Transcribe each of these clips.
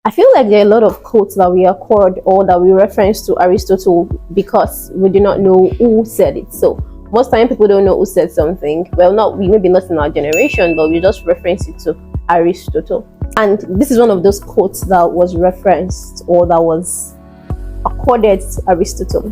I feel like there are a lot of quotes that we accord or that we reference to Aristotle because we do not know who said it. So most time people don't know who said something. Well, maybe not in our generation, but we just reference it to Aristotle. And this is one of those quotes that was referenced or that was accorded to Aristotle.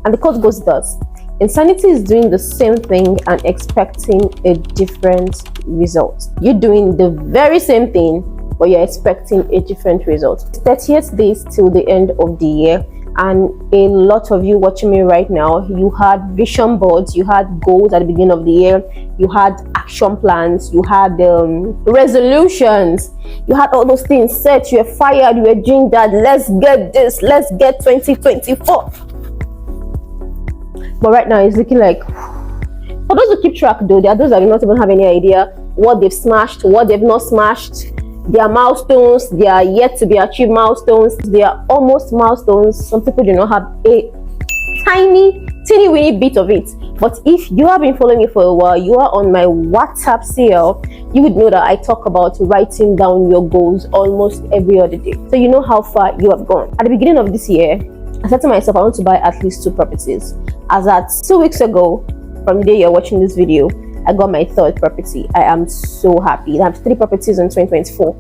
And the quote goes thus: insanity is doing the same thing and expecting a different result. You're doing the very same thing, but you're expecting a different result. 30th days till the end of the year, and a lot of you watching me right now, you had vision boards, you had goals at the beginning of the year, you had action plans, you had resolutions, you had all those things set, you were fired, you were doing that, let's get this, let's get 2024. But right now it's looking like, for those who keep track though, there are those that do not even have any idea what they've smashed, what they've not smashed, their milestones, they are yet to be achieved milestones, they are almost milestones. Some people do not have a teeny weeny bit of it. But if you have been following me for a while, you are on my WhatsApp CL, you would know that I talk about writing down your goals almost every other day, so you know how far you have gone. At the beginning of this year, I said to myself, I want to buy at least 2 properties. As at 2 weeks ago, from the day you're watching this video, I got my 3rd property. I am so happy. I have 3 properties in 2024.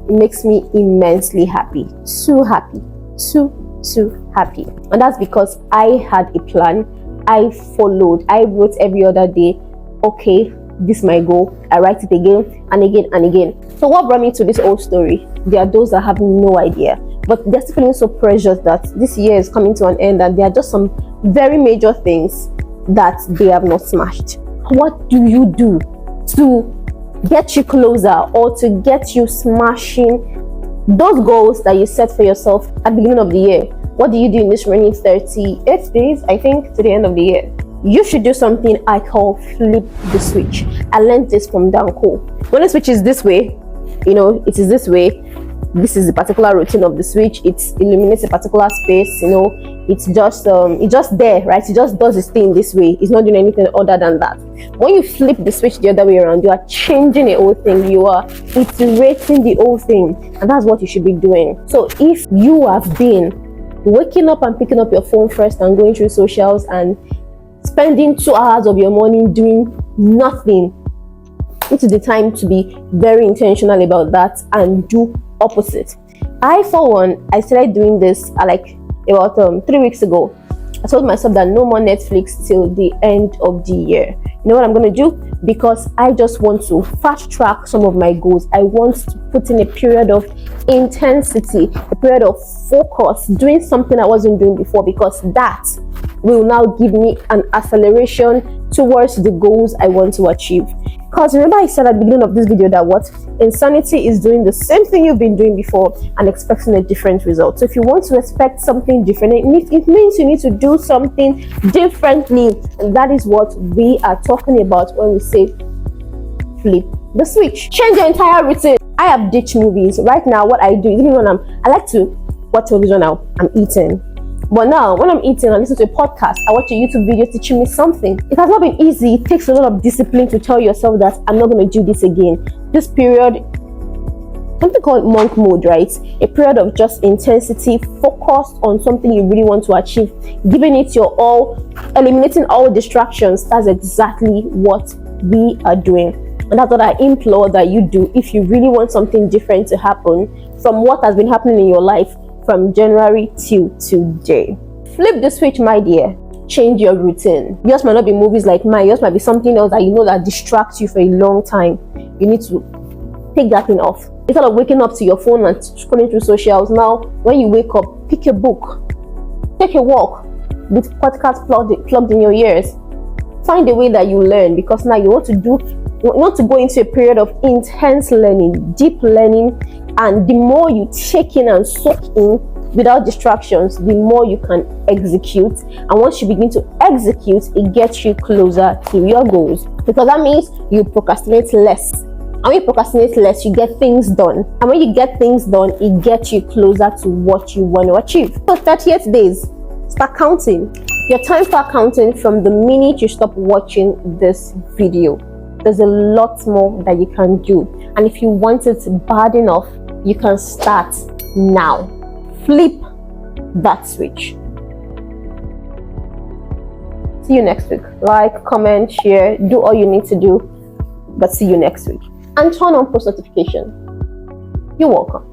It makes me immensely happy. Too happy. Too happy. And that's because I had a plan. I followed. I wrote every other day, okay, this is my goal. I write it again and again and again. So what brought me to this whole story? There are those that have no idea, but they're still feeling so precious that this year is coming to an end and there are just some very major things that they have not smashed. What do you do to get you closer or to get you smashing those goals that you set for yourself at the beginning of the year? What do you do in this remaining 38 days, I think, to the end of the year? You should do something I call flip the switch. I learned this from Danko. When the switch is this way, it is this way. This is the particular routine of the switch. It illuminates a particular space, it's just there, right? It just does its thing this way. It's not doing anything other than that. When you flip the switch the other way around, you are changing the whole thing. You are iterating the whole thing, and that's what you should be doing. So if you have been waking up and picking up your phone first and going through socials and spending 2 hours of your morning doing nothing, it is the time to be very intentional about that and do opposite. I, for one, I started doing this about 3 weeks ago. I told myself that no more Netflix till the end of the year. You know what I'm going to do? Because I just want to fast track some of my goals. I want to put in a period of intensity, a period of focus, doing something I wasn't doing before, because that will now give me an acceleration towards the goals I want to achieve. Because remember I said at the beginning of this video that insanity is doing the same thing you've been doing before and expecting a different result. So if you want to expect something different, it means you need to do something differently. And that is what we are talking about when we say flip the switch. Change your entire routine. I have ditched movies. Right now, what I do, even when I like to watch television now, I'm eating. But now, when I'm eating, I listen to a podcast, I watch a YouTube video teaching me something. It has not been easy. It takes a lot of discipline to tell yourself that I'm not going to do this again. This period, something called monk mode, right? A period of just intensity, focused on something you really want to achieve, giving it your all, eliminating all distractions. That's exactly what we are doing. And that's what I implore that you do if you really want something different to happen from what has been happening in your life from January till today. Flip the switch, my dear. Change your routine. Yours might not be movies like mine. Yours might be something else that that distracts you for a long time. You need to take that thing off. Instead of waking up to your phone and scrolling through socials, now when you wake up, pick a book, take a walk with podcasts plugged in your ears. Find a way that you learn, because now you want to go into a period of intense learning, deep learning. And the more you take in and soak in without distractions, the more you can execute. And once you begin to execute, it gets you closer to your goals, because that means you procrastinate less. And when you procrastinate less, you get things done. And when you get things done, it gets you closer to what you want to achieve. So 38 days, start counting. Your time start counting from the minute you stop watching this video. There's a lot more that you can do. And if you want it bad enough, you can start now. Flip that switch. See you next week. Like, comment, share, do all you need to do, but see you next week. And turn on post notification. You're welcome.